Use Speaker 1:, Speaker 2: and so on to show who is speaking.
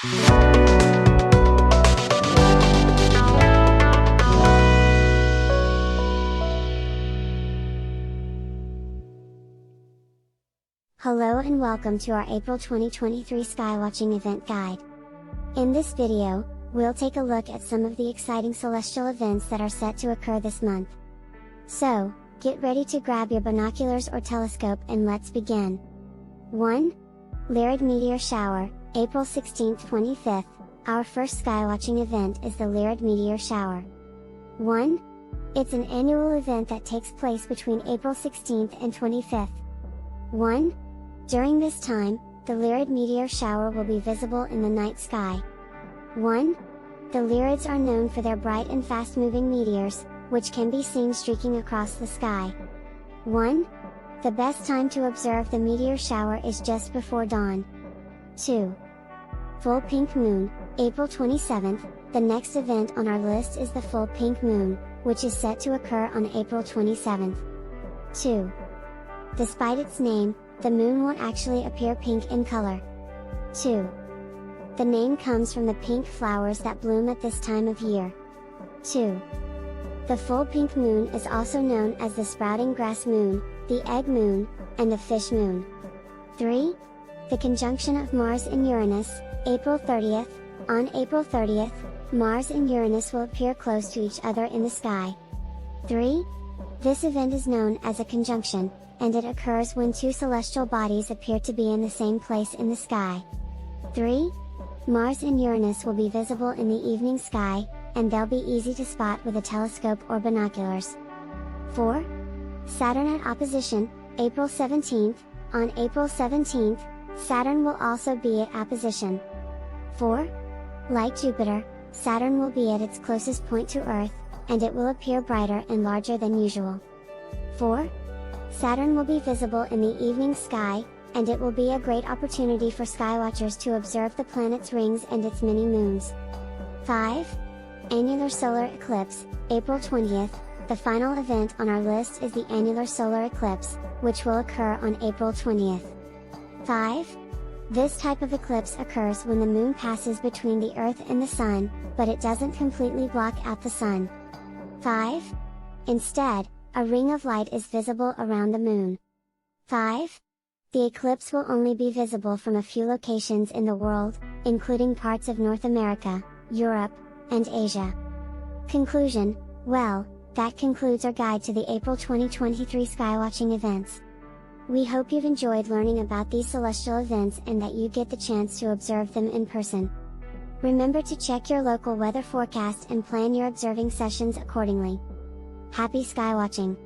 Speaker 1: Hello and welcome to our April 2023 Skywatching event guide. In this video, we'll take a look at some of the exciting celestial events that are set to occur this month. So, get ready to grab your binoculars or telescope and let's begin. 1. Lyrid Meteor Shower, April 16th-25th, our first skywatching event is the Lyrid Meteor Shower. 1. It's an annual event that takes place between April 16th and 25th. 1. During this time, the Lyrid Meteor Shower will be visible in the night sky. 1. The Lyrids are known for their bright and fast-moving meteors, which can be seen streaking across the sky. 1. The best time to observe the meteor shower is just before dawn. 2. Full Pink Moon, April 27th, the next event on our list is the full pink moon, which is set to occur on April 27th. 2. Despite its name, the moon won't actually appear pink in color. 2. The name comes from the pink flowers that bloom at this time of year. 2. The full pink moon is also known as the sprouting grass moon, the egg moon, and the fish moon. 3. The conjunction of Mars and Uranus, April 30th. On April 30th, Mars and Uranus will appear close to each other in the sky. 3. This event is known as a conjunction, and it occurs when two celestial bodies appear to be in the same place in the sky. 3. Mars and Uranus will be visible in the evening sky, and they'll be easy to spot with a telescope or binoculars. 4. Saturn at opposition, April 17th. On April 17th, Saturn will also be at opposition. 4. Like Jupiter, Saturn will be at its closest point to Earth, and it will appear brighter and larger than usual. 4. Saturn will be visible in the evening sky, and it will be a great opportunity for skywatchers to observe the planet's rings and its many moons. 5. Annular Solar Eclipse, April 20th, the final event on our list is the annular solar eclipse, which will occur on April 20th. 5. This type of eclipse occurs when the moon passes between the Earth and the Sun, but it doesn't completely block out the Sun. 5. Instead, a ring of light is visible around the moon. 5. The eclipse will only be visible from a few locations in the world, including parts of North America, Europe, and Asia. Conclusion: well, that concludes our guide to the April 2023 skywatching events. We hope you've enjoyed learning about these celestial events and that you get the chance to observe them in person. Remember to check your local weather forecast and plan your observing sessions accordingly. Happy skywatching!